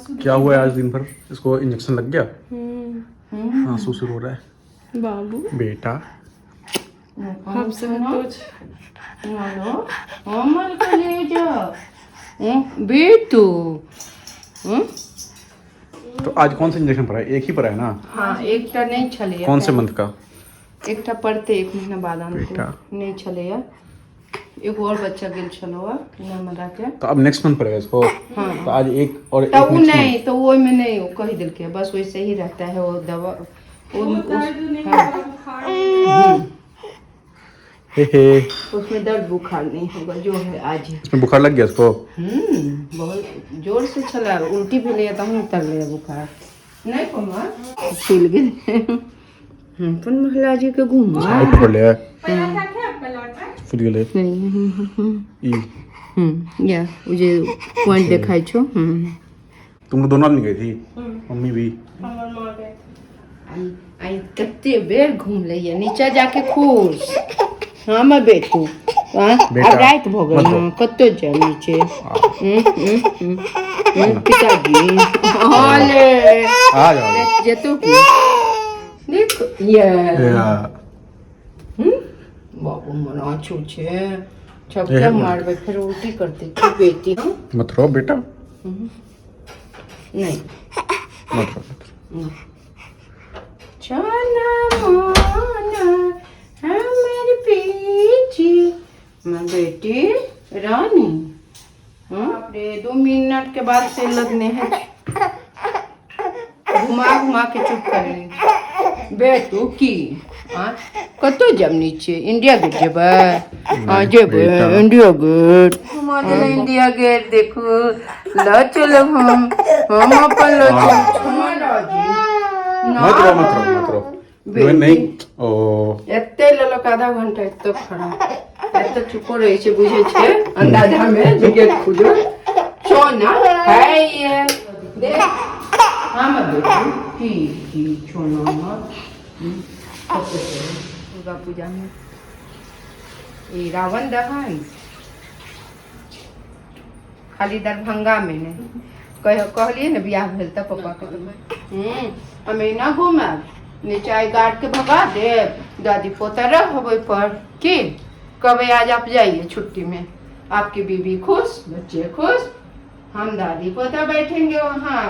क्या हुआ है आज दिन भर? इसको इंजेक्शन लग गया? आंसू शुरू हो रहा है बाबू बेटा। हम सब कुछ अमल को ले जाओ बेटू। तो आज कौन सा इंजेक्शन पड़ा है? एक ही पड़ा है ना? हाँ एक टा नहीं छले। कौन से मंथ का? एक टा पढ़ते 1 महीना बाद बेटा। नहीं छले। एक और बच्चा गेल छलो नर्मदा के। तो अब नेक्स्ट मंथ पड़ेगा इसको? हाँ। तो आज एक और तो एक वो next नहीं, तो वो में नहीं, वो कह दिल के बस वैसे ही रहता है वो दवा। हे उसमें दर्द बुखार नहीं होगा जो है आज ही। इसमें बुखार लग गया इसको? बहुत जोर से चला, उल्टी भी ले तो हम उतर ले बुखार नहीं कोमा फूल गए। पण महिला जी के घूम आउट कर लिया फुल गेले ई या मुझे पॉइंट देखाई छो। तुम लोग दोनों आदमी गई थी? मम्मी भी? आई कत्ते बेर घूम ले नीचे जाके खुश। हाँ मैं बेटू अब रात भ गई कत्ते जा नीचे। पिताजी हाले आ जाओ जे तू देख ये बाबू मना छूछे छक्का मारबे फिर उल्टी करते थी बेटी। मत रो बेटा, नहीं मत रो। चना माना है मेरी पीछे मैं बेटी रानी। अपने 2 मिनट के बाद से लगने हैं घुमा घुमा के चुप कर ले बेटू की। कतो जब नीचे इंडिया गेट जब जब इंडिया गेट हमारे इंडिया गेट देखो ला चलो हम अपन लो मत रो नहीं। ओ एते ललक आधा घंटा एते खड़ा एते चुप रहे छे बुझे छे अंदाजा में जे गेट खुजो सोना है ये देख हम बेटू की छोना दुर्गा पूजा में ये रावण दहन खाली दरभंगा में नहीं कहलिए ना बियाह भेल तब पापा के हमें ना घूमे नीचे गार्ड के भगा दे दादी पोता रहे पर की कब आज आप जाइए छुट्टी में आपकी बीवी खुश बच्चे खुश हम दादी पोता बैठेंगे वहाँ।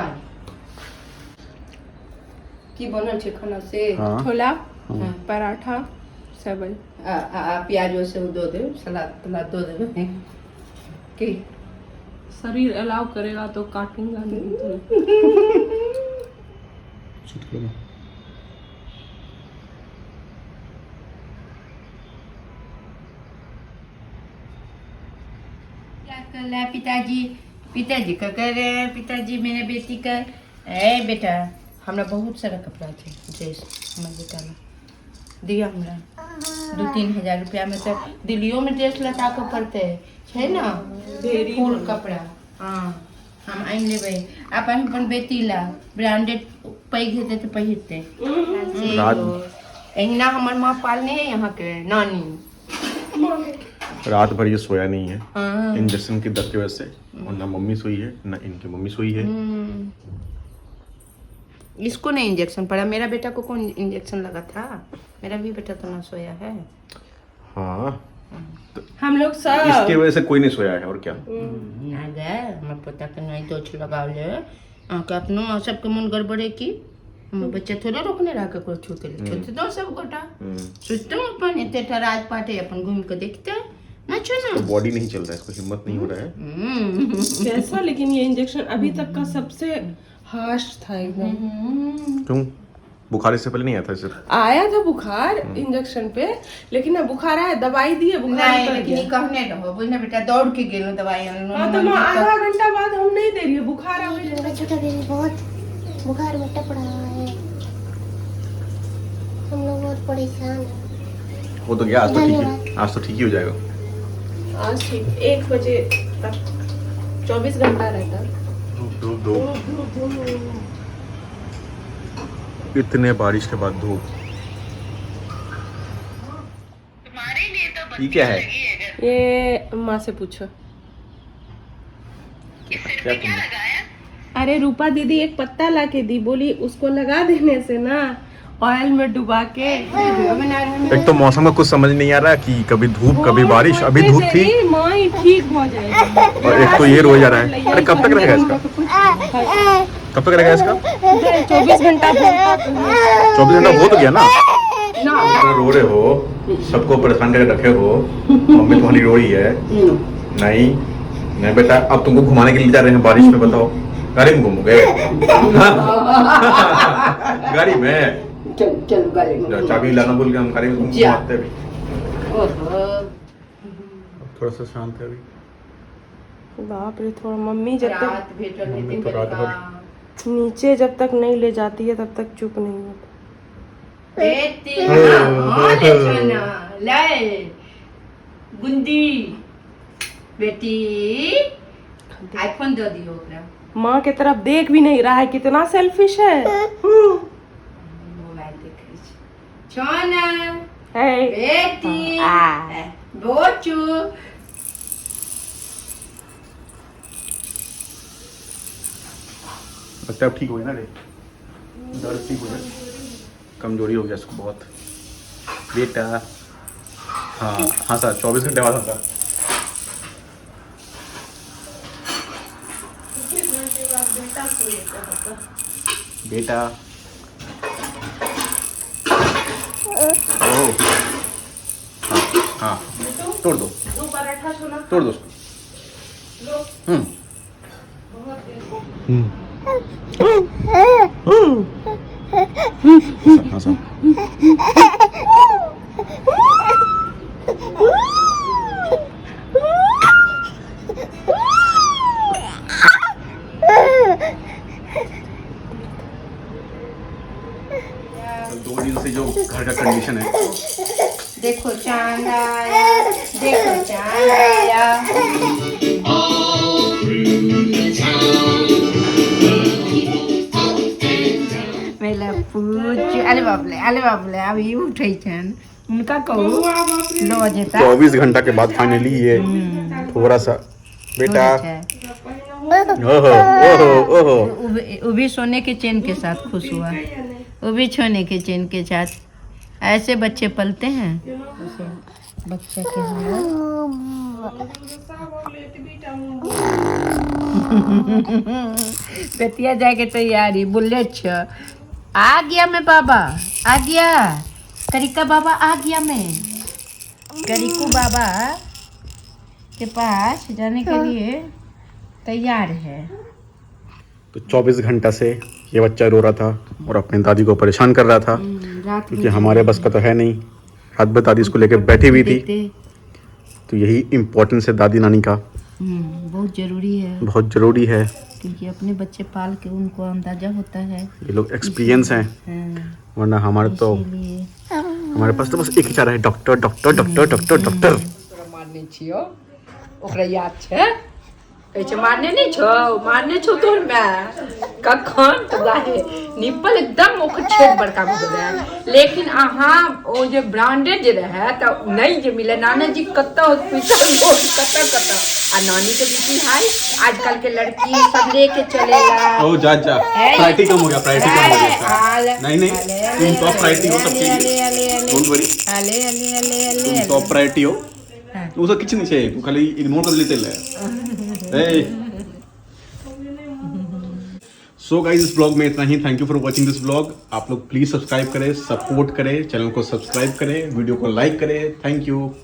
की बनल छे खाना से छोला पराठा सेवई प्याजो से दो दे सलाद दो दे की शरीर अलाउ करेगा तो काटूंगा नहीं तो क्या कर रहा है पिताजी? पिताजी का कर रहे हैं पिताजी मेरे बेटी का। ए बेटा हमरा बहुत सारा कपड़ा थे ड्रेस हमारे बेटा में दिया हमरा 2-3 हजार रुपया में तो दिल्लियों में ड्रेस लता के पड़ते है ना फूल कपड़ा। हाँ हम आइन लेबै अपन अपन बेटी ला ब्रांडेड पैघ हेते तो पहिरते। एहिना हमर माँ पालने है यहाँ के नानी। रात भर ये सोया नहीं है हाँ। इंजेक्शन की दर्द की वजह से, और ना मम्मी सोई है ना इनकी मम्मी सोई है। इसको नहीं इंजेक्शन पड़ा, मेरा बेटा को कौन इंजेक्शन लगा था? मेरा भी बेटा तो ना सोया है। हाँ तो हम लोग सब इसकी वजह से कोई नहीं सोया है और क्या। ना गए हमारे पोता के नहीं तो लगाव ले के अपनो सबके मन गड़बड़े की हम बच्चे थोड़ा रोकने रहा के कोई छूते ले छूते दो सब गोटा सोचते अपन इतने राज पाटे अपन घूम के देखते ना चलो बॉडी नहीं चल रहा है, इसको हिम्मत नहीं हो रहा है कैसा। लेकिन ये इंजेक्शन अभी तक का सबसे हार्श था एकदम। क्यों? बुखार इससे पहले नहीं आया था? सिर्फ आया था बुखार इंजेक्शन पे, लेकिन ना बुखार आया दवाई दिए बुखार नहीं, लेकिन ये कहने रहो बुझने बेटा दौड़ के गेलो दवाई हाँ तो माँ आधा घंटा बाद हम नहीं दे रही है बुखार आ गई। छोटा छोटा दिन बहुत बुखार में टप रहा है, हम लोग बहुत परेशान हैं। वो तो गया, आज तो ठीक है, आज तो ठीक ही हो जाएगा। आज ठीक 1 बजे तक 24 घंटा रहता। दो इतने बारिश के बाद धूप। ये क्या है? ये माँ से पूछो। क्या तुमने? अरे रूपा दीदी एक पत्ता ला के दी, बोली उसको लगा देने से ना ऑयल में डुबा के। एक तो मौसम का कुछ समझ नहीं आ रहा कि कभी धूप कभी बारिश, अभी धूप थी माई ठीक हो जाएगी। और एक तो ये रोज आ रहा है। अरे कब तक रहेगा इसका, कब तक रहेगा इसका? 24 घंटा 24 घंटा हो तो गया ना। रो रहे हो, सबको परेशान करके रखे हो, मम्मी तुम्हारी रो रही है। नहीं बेटा, अब तुमको घुमाने के लिए जा रहे हैं बारिश में, बताओ गाड़ी में घूमोगे? गाड़ी में चल गाड़ी में चाबी लाना भूल गए हम, गाड़ी में घूमते अभी। थोड़ा सा शांत है अभी। बाप रे, थोड़ा मम्मी जब तक मम्मी तो रात भर नीचे जब तक नहीं ले जाती है तब तक चुप नहीं होता। गुंदी बेटी आईफोन दे दियो ओकरा। माँ के तरफ देख भी नहीं रहा है, कितना सेल्फिश है। मोबाइल देखे छोना है बेटी बोचू। लगता है अब ठीक हो गया ना रे, दर्द ठीक हो गया, कमजोरी हो गया इसको बहुत बेटा। हाँ सर 24 घंटे बाद होता। बेटा हाँ तोड़ दो उसको। हाँ सर दो दिन से जो घर का कंडीशन है, देखो चांद आया, देखो चांद आया। मेला पूछ अरे बाप रे अभी उठे छन उनका कहू लो जेता 24 घंटा के बाद फाइनली ये थोड़ा सा बेटा। ओहो वो भी सोने के चैन के साथ खुश हुआ, वो भी सोने के चैन के साथ। ऐसे बच्चे पलते हैं बच्चे के बेटिया जाके तैयारी बुलेट छ आ गया मैं बाबा आ गया, करिका बाबा आ गया मैं, करिकू बाबा के पास जाने के लिए तैयार है। तो 24 घंटा से ये बच्चा रो रहा था और अपनी दादी को परेशान कर रहा था, क्योंकि हमारे बस का तो है नहीं। रात भर दादी इसको लेकर बैठी हुई थी। तो यही इम्पोर्टेंस है दादी नानी का, बहुत जरूरी है क्योंकि अपने बच्चे पाल के उनको अंदाजा होता है, ये लोग एक्सपीरियंस हैं। वरना हमारे तो हमारे पास तो बस एक ही चारा है, doctor doctor doctor doctor doctor. मारने छियो ओकरा याद छै ऐसे मारने नहीं छो, मारने छो तो मैं कखन तो गाहे निप्पल एकदम ओकर छेद बड़का भ गेलै। लेकिन अहाँ ओ जे ब्रांडेड जे रहे त नहीं जे मिले। नाना जी कत्ता हॉस्पिटल कत्ता आ नानी के बीती हाय आजकल के लड़की सब लेके चलेला। ओ जा प्रायोरिटी कम हो गया, प्रायोरिटी कम हो गया। नहीं तुम टॉप प्रायोरिटी हो सबके, डोंट वरी। तुम टॉप प्रायोरिटी हो, वो सब किछ नहीं छे, तू खाली इग्नोर कर लेते ले। सो गाइस इस ब्लॉग में इतना ही। Thank you for watching this blog. आप लोग प्लीज सब्सक्राइब करें, सपोर्ट करें, चैनल को सब्सक्राइब करें, वीडियो को लाइक करें। Thank you.